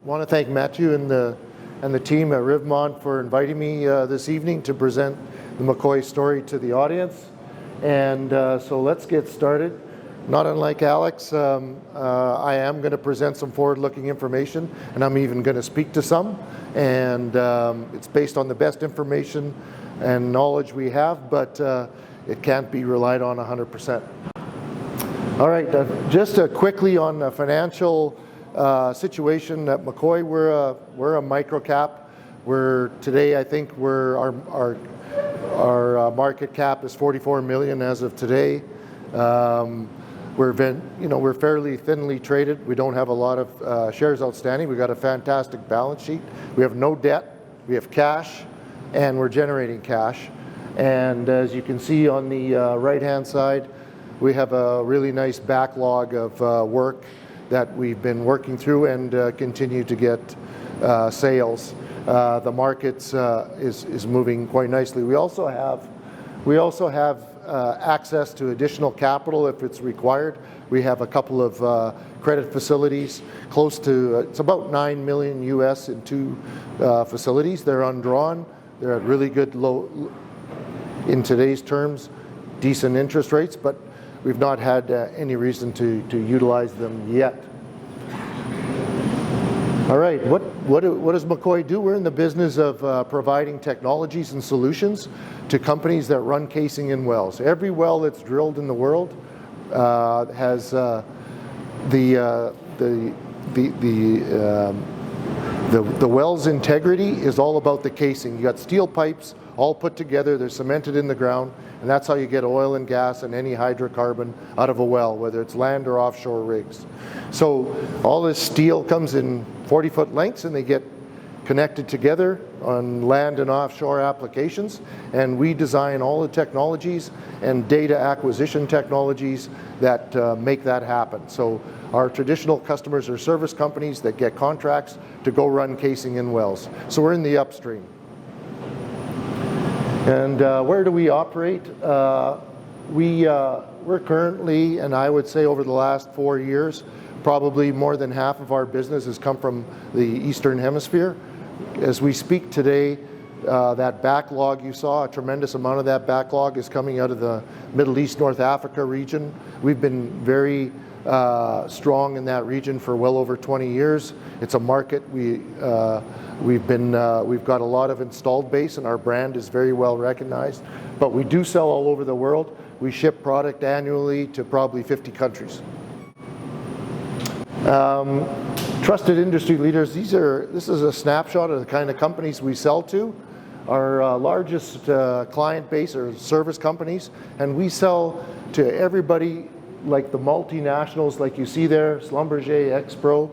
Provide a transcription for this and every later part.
I want to thank Matthew and the team at Rivemont for inviting me this evening to present the McCoy story to the audience. And so let's get started. Not unlike Alex, I am going to present some forward-looking information, and I'm even going to speak to some. And it's based on the best information and knowledge we have, but it can't be relied on 100%. All right, just quickly on the financial situation at McCoy. We're a microcap. Today, I think our market cap is 44 million as of today. We're fairly thinly traded. We don't have a lot of shares outstanding. We've got a fantastic balance sheet. We have no debt. We have cash, and we're generating cash. And as you can see on the right-hand side, we have a really nice backlog of work that we've been working through and continue to get sales. The markets is moving quite nicely. We also have access to additional capital if it's required. We have a couple of credit facilities, close to it's about $9 million US in two facilities. They're undrawn. They're at really good low, in today's terms, decent interest rates, but we've not had any reason to utilize them yet. All right, what does McCoy do? We're in the business of providing technologies and solutions to companies that run casing in wells. Every well that's drilled in the world has the well's integrity is all about the casing. You got steel pipes all put together, they're cemented in the ground, and that's how you get oil and gas and any hydrocarbon out of a well, whether it's land or offshore rigs. So all this steel comes in 40-foot lengths, and they get connected together on land and offshore applications, and we design all the technologies and data acquisition technologies that make that happen. So our traditional customers are service companies that get contracts to go run casing in wells. So we're in the upstream. And where do we operate? We're currently, and I would say over the last 4 years, probably more than half of our business has come from the Eastern Hemisphere. As we speak today, that backlog you saw, a tremendous amount of that backlog is coming out of the Middle East, North Africa region. We've been very strong in that region for well over 20 years. It's a market we've got a lot of installed base, and our brand is very well recognized. But we do sell all over the world. We ship product annually to probably 50 countries. Trusted industry leaders. This is a snapshot of the kind of companies we sell to. Our largest client base are service companies, and we sell to everybody like the multinationals, like you see there, Schlumberger, Expro,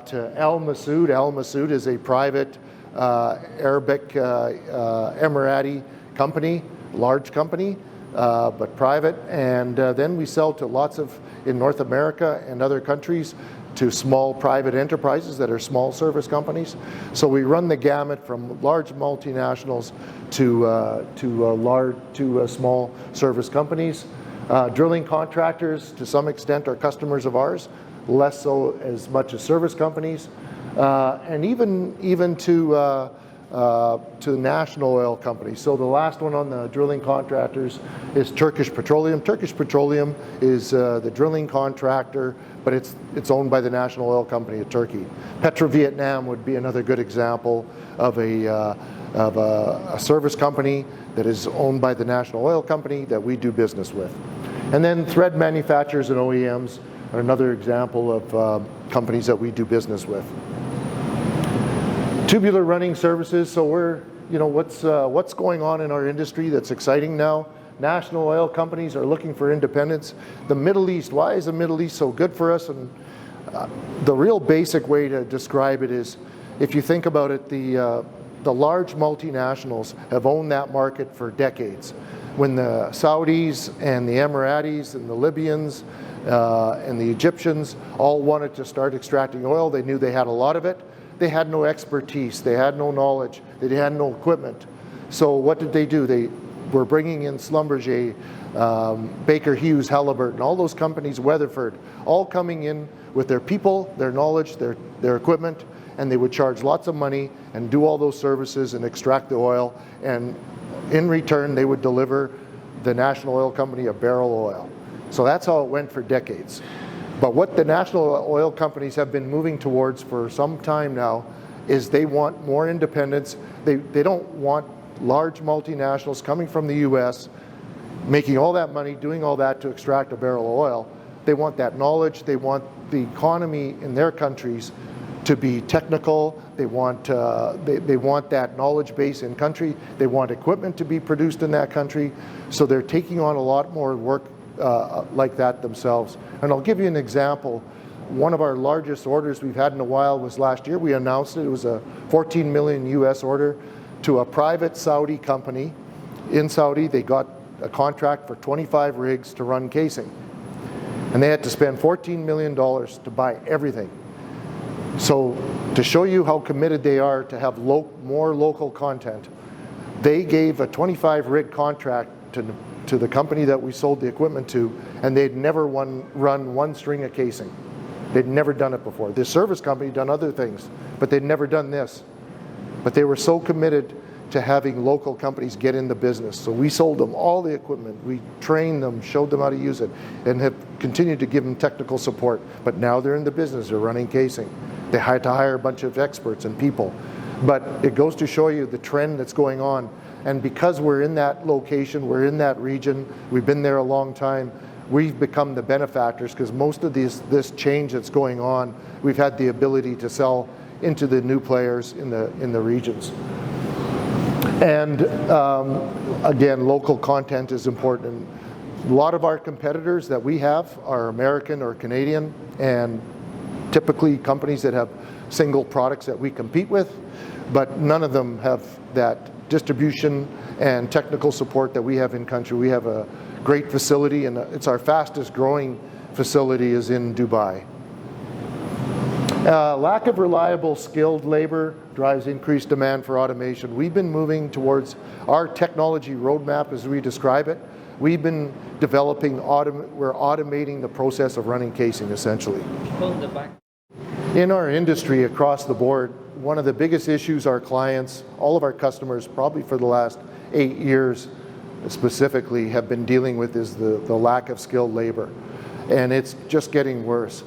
to Al Masood. Al Masood is a private Arabic Emirati company, large company, but private. And then we sell to lots of, in North America and other countries, to small private enterprises that are small service companies. So we run the gamut from large multinationals to small service companies. Drilling contractors, to some extent, are customers of ours, less so as much as service companies, and even to national oil companies. So the last one on the drilling contractors is Turkish Petroleum. Turkish Petroleum is the drilling contractor, but it's owned by the national oil company of Turkey. Petro-Vietnam would be another good example of a service company that is owned by the national oil company that we do business with. And then thread manufacturers and OEMs are another example of companies that we do business with. Tubular running services. So what's going on in our industry that's exciting now? National oil companies are looking for independence. The Middle East. Why is the Middle East so good for us? And the real basic way to describe it is, if you think about it, the large multinationals have owned that market for decades. When the Saudis and the Emiratis and the Libyans and the Egyptians all wanted to start extracting oil, they knew they had a lot of it. They had no expertise, they had no knowledge, they had no equipment. So what did they do? They were bringing in Schlumberger, Baker Hughes, Halliburton, all those companies, Weatherford, all coming in with their people, their knowledge, their equipment and they would charge lots of money and do all those services and extract the oil, and in return they would deliver the national oil company a barrel of oil. So that's how it went for decades. But what the national oil companies have been moving towards for some time now is they want more independence. They don't want large multinationals coming from the US making all that money, doing all that to extract a barrel of oil. They want that knowledge. They want the economy in their countries to be technical. They want that knowledge base in country. They want equipment to be produced in that country. So they're taking on a lot more work like that themselves. And I'll give you an example. One of our largest orders we've had in a while was last year. We announced it. It was a 14 million US order to a private Saudi company. In Saudi, they got a contract for 25 rigs to run casing. And they had to spend $14 million to buy everything. So to show you how committed they are to have more local content, they gave a 25 rig contract to the company that we sold the equipment to, and they'd never run one string of casing. They'd never done it before. The service company had done other things, but they'd never done this. But they were so committed to having local companies get in the business. So we sold them all the equipment, we trained them, showed them how to use it, and have continued to give them technical support. But now they're in the business, they're running casing. They had to hire a bunch of experts and people. But it goes to show you the trend that's going on. And because we're in that location, we're in that region, we've been there a long time, we've become the benefactors, because most of this change that's going on, we've had the ability to sell into the new players in the regions. And again, local content is important. A lot of our competitors that we have are American or Canadian, and typically companies that have single products that we compete with, but none of them have that distribution and technical support that we have in country. We have a great facility, and it's our fastest growing facility is in Dubai. Lack of reliable, skilled labor drives increased demand for automation. We've been moving towards our technology roadmap, as we describe it. We've been developing, we're automating the process of running casing, essentially. In our industry across the board, one of the biggest issues our clients, all of our customers, probably for the last 8 years specifically, have been dealing with is the lack of skilled labor. And it's just getting worse.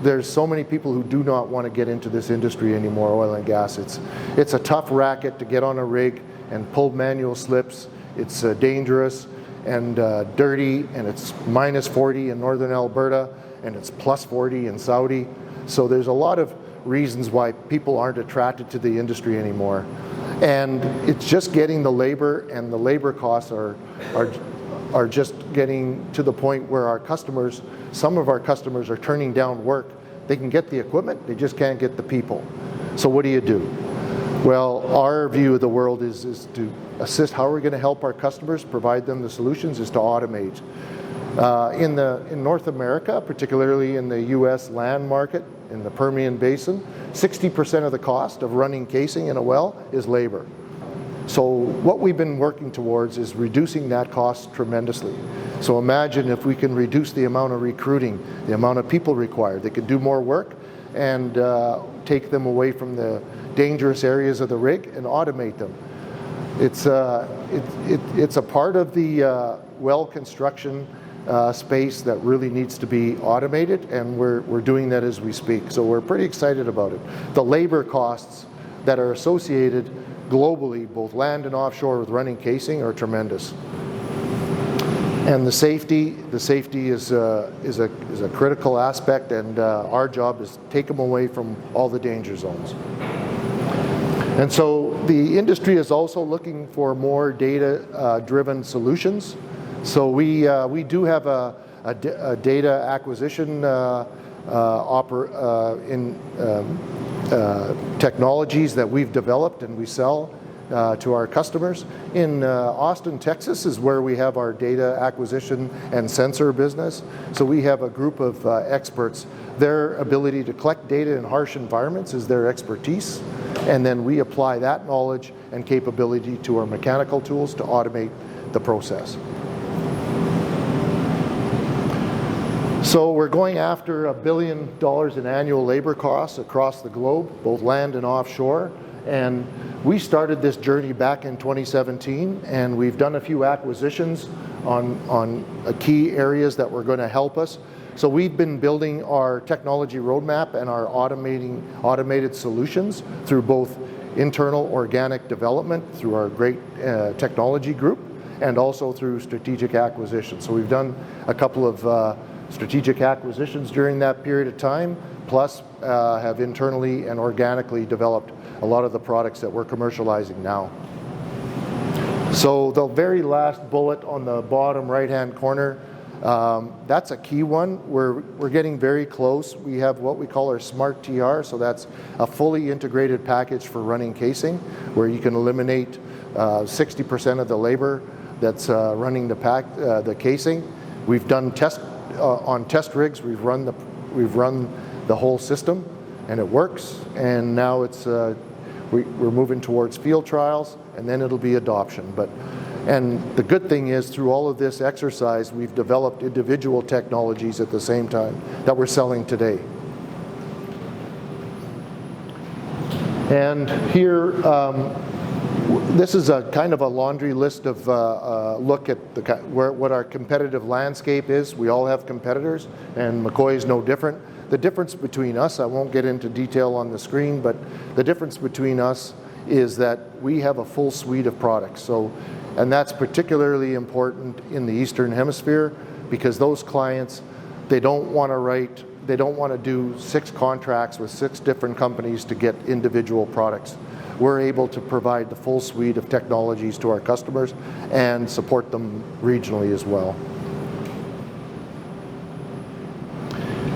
There's so many people who do not want to get into this industry anymore, oil and gas. It's a tough racket to get on a rig and pull manual slips. It's dangerous and dirty, and it's minus 40 in northern Alberta, and it's plus 40 in Saudi. So there's a lot of reasons why people aren't attracted to the industry anymore. And it's just getting the labor, and the labor costs are just getting to the point where our customers, some of our customers are turning down work. They can get the equipment, they just can't get the people. So what do you do? Well, our view of the world is to assist. How are we going to help our customers, provide them the solutions, is to automate. In North America, particularly in the US land market, in the Permian Basin, 60% of the cost of running casing in a well is labor. So what we've been working towards is reducing that cost tremendously. So imagine if we can reduce the amount of recruiting, the amount of people required. They could do more work and take them away from the dangerous areas of the rig and automate them. It's a part of the well construction space that really needs to be automated, and we're doing that as we speak. So we're pretty excited about it. The labor costs that are associated globally, both land and offshore, with running casing are tremendous. And the safety is a critical aspect, and our job is to take them away from all the danger zones. And so the industry is also looking for more data-driven solutions. So we do have a data acquisition technologies that we've developed and we sell to our customers. In Austin, Texas is where we have our data acquisition and sensor business. So we have a group of experts. Their ability to collect data in harsh environments is their expertise, and then we apply that knowledge and capability to our mechanical tools to automate the process. So we're going after $1 billion in annual labor costs across the globe, both land and offshore. And we started this journey back in 2017, and we've done a few acquisitions on key areas that were going to help us. So we've been building our technology roadmap and our automated solutions through both internal organic development, through our great technology group, and also through strategic acquisitions. So we've done a couple of strategic acquisitions during that period of time, plus have internally and organically developed a lot of the products that we're commercializing now. So the very last bullet on the bottom right-hand corner, that's a key one. We're getting very close. We have what we call our Smart TR, so that's a fully integrated package for running casing, where you can eliminate 60% of the labor that's running the casing. We've done on test rigs. We've run the whole system, and it works. And now we're moving towards field trials, and then it'll be adoption. And the good thing is, through all of this exercise, we've developed individual technologies at the same time that we're selling today. And here, this is a kind of a laundry list of look at what our competitive landscape is. We all have competitors, and McCoy is no different. The difference between us, I won't get into detail on the screen, but the difference between us is that we have a full suite of products. And that's particularly important in the Eastern Hemisphere, because those clients, they don't want to do 6 contracts with 6 different companies to get individual products. We're able to provide the full suite of technologies to our customers and support them regionally as well.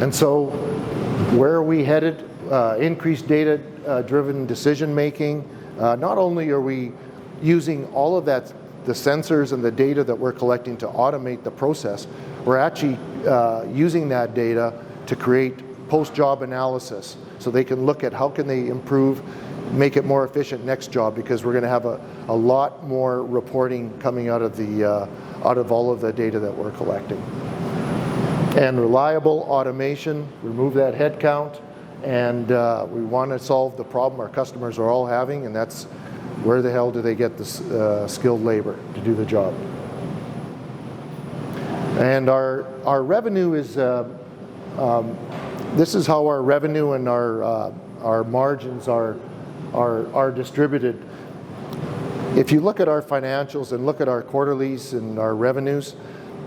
And so, where are we headed? Increased data-driven decision making. Not only are we using all of that, the sensors and the data that we're collecting to automate the process, we're actually using that data to create post-job analysis, so they can look at how can they improve, make it more efficient next job, because we're going to have a lot more reporting coming out of all of the data that we're collecting. And reliable automation, remove that head count, and we want to solve the problem our customers are all having, and that's where the hell do they get this skilled labor to do the job. And our revenue is, this is how our revenue and our margins are distributed. If you look at our financials and look at our quarterlies and our revenues,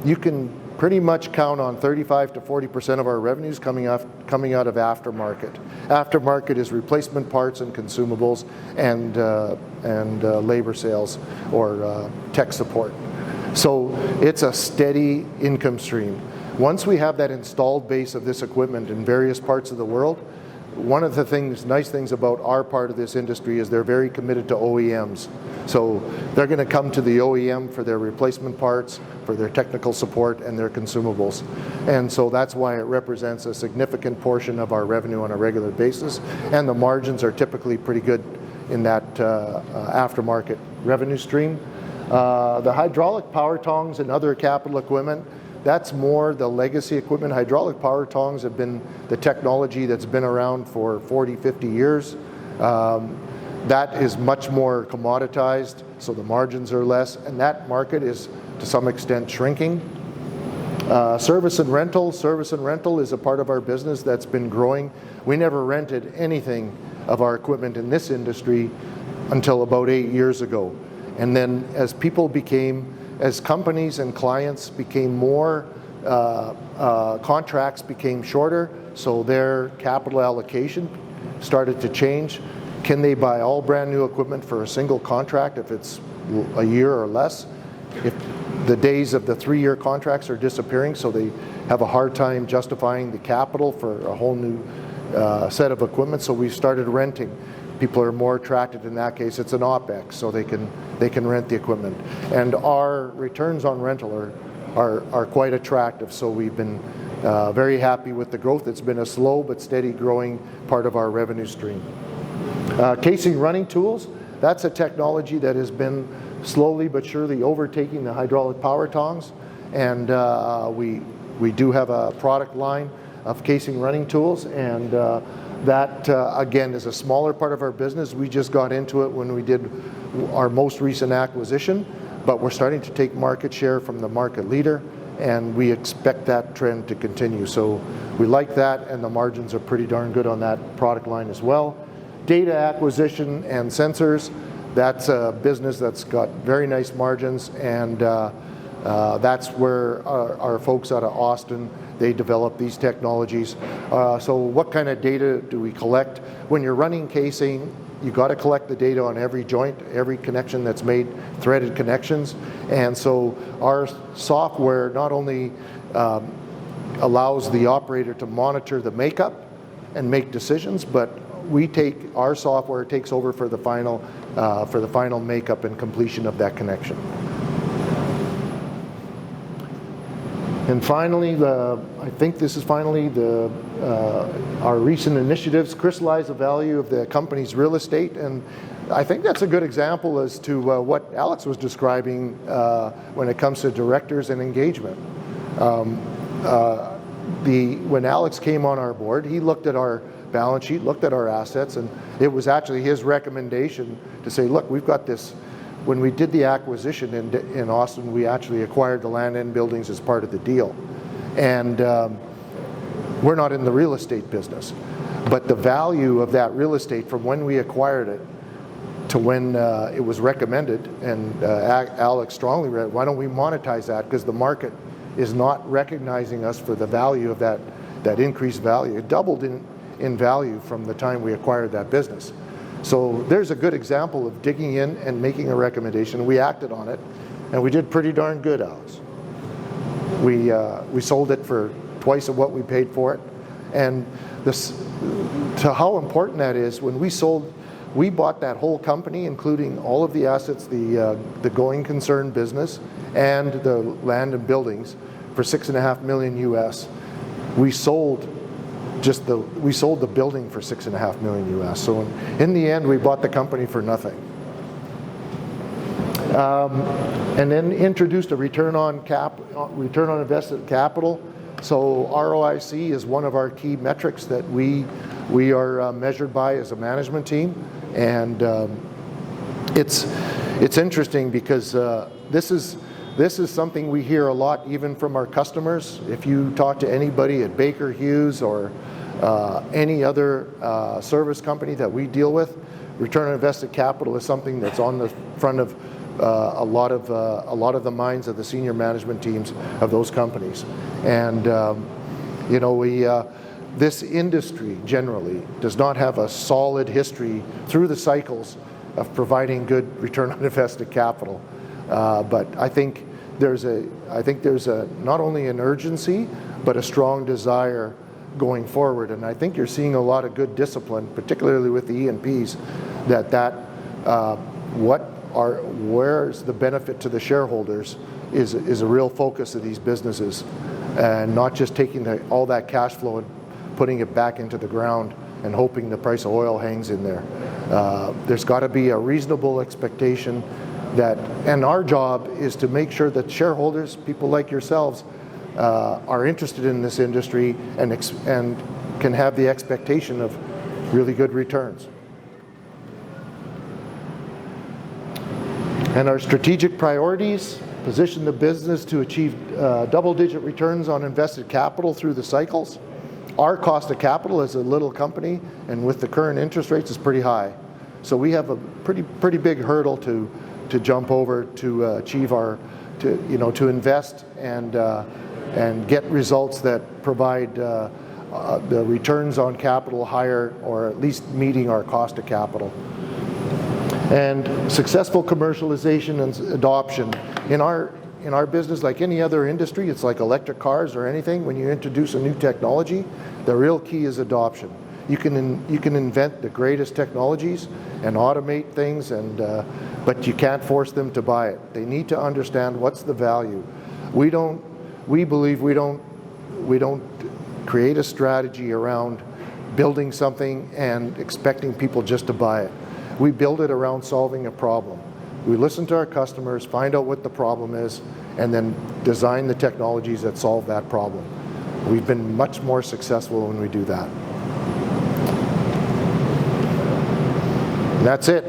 you can pretty much count on 35 to 40% of our revenues coming out of aftermarket. Aftermarket is replacement parts and consumables and labor sales or tech support. So it's a steady income stream. Once we have that installed base of this equipment in various parts of the world, one of the nice things about our part of this industry is they're very committed to OEMs. So they're going to come to the OEM for their replacement parts, for their technical support, and their consumables. And so that's why it represents a significant portion of our revenue on a regular basis. And the margins are typically pretty good in that aftermarket revenue stream. The hydraulic power tongs and other capital equipment, that's more the legacy equipment. Hydraulic power tongs have been the technology that's been around for 40, 50 years. That is much more commoditized, so the margins are less, and that market is to some extent shrinking. Service and rental. Service and rental is a part of our business that's been growing. We never rented anything of our equipment in this industry until about 8 years ago. And then as companies and clients became more, contracts became shorter, so their capital allocation started to change. Can they buy all brand new equipment for a single contract if it's a year or less? If the days of the 3-year contracts are disappearing, so they have a hard time justifying the capital for a whole new set of equipment, so we've started renting. People are more attracted in that case. It's an OpEx, so they can rent the equipment. And our returns on rental are quite attractive, so we've been very happy with the growth. It's been a slow but steady growing part of our revenue stream. Casing running tools, that's a technology that has been slowly but surely overtaking the hydraulic power tongs, and We do have a product line of casing running tools, and that again is a smaller part of our business. We just got into it when we did our most recent acquisition, but we're starting to take market share from the market leader, and we expect that trend to continue. So we like that, and the margins are pretty darn good on that product line as well. Data acquisition and sensors, that's a business that's got very nice margins, and that's where our folks out of Austin, they develop these technologies. So what kind of data do we collect? When you're running casing, you got to collect the data on every joint, every connection that's made, threaded connections. And so our software not only allows the operator to monitor the makeup and make decisions, but our software takes over for the final makeup and completion of that connection. And finally, I think this is finally our recent initiatives crystallize the value of the company's real estate, and I think that's a good example as to what Alex was describing when it comes to directors and engagement. When Alex came on our board, he looked at our balance sheet, looked at our assets, and it was actually his recommendation to say, look, we've got this. When we did the acquisition in Austin, we actually acquired the land and buildings as part of the deal. And we're not in the real estate business. But the value of that real estate from when we acquired it to when it was recommended, and Alex strongly read, why don't we monetize that? Because the market is not recognizing us for the value of that increased value. It doubled in value from the time we acquired that business. So there's a good example of digging in and making a recommendation. We acted on it, and we did pretty darn good, Alex. We sold it for twice of what we paid for it. And to how important that is, when we bought that whole company, including all of the assets, the going concern business, and the land and buildings for $6.5 million US. We sold the building for $6.5 million US. So in the end, we bought the company for nothing. And then introduced a return on invested capital. So ROIC is one of our key metrics that we are measured by as a management team, and it's interesting because this is something we hear a lot even from our customers. If you talk to anybody at Baker Hughes or any other service company that we deal with, return on invested capital is something that's on the front of a lot of the minds of the senior management teams of those companies. And this industry generally does not have a solid history through the cycles of providing good return on invested capital. But I think there's not only an urgency, but a strong desire going forward. And I think you're seeing a lot of good discipline, particularly with the E&Ps, where's the benefit to the shareholders is a real focus of these businesses, and not just taking all that cash flow and putting it back into the ground and hoping the price of oil hangs in there. There's got to be a reasonable expectation and our job is to make sure that shareholders, people like yourselves, are interested in this industry and can have the expectation of really good returns. And our strategic priorities: position the business to achieve double-digit returns on invested capital through the cycles. Our cost of capital as a little company, and with the current interest rates, is pretty high. So we have a pretty big hurdle to jump over to achieve to invest and get results that provide the returns on capital higher, or at least meeting our cost of capital. And successful commercialization and adoption. In our business, like any other industry, it's like electric cars or anything. When you introduce a new technology, the real key is adoption. You can invent the greatest technologies and automate things, but you can't force them to buy it. They need to understand what's the value. We believe we don't create a strategy around building something and expecting people just to buy it. We build it around solving a problem. We listen to our customers, find out what the problem is, and then design the technologies that solve that problem. We've been much more successful when we do that. And that's it.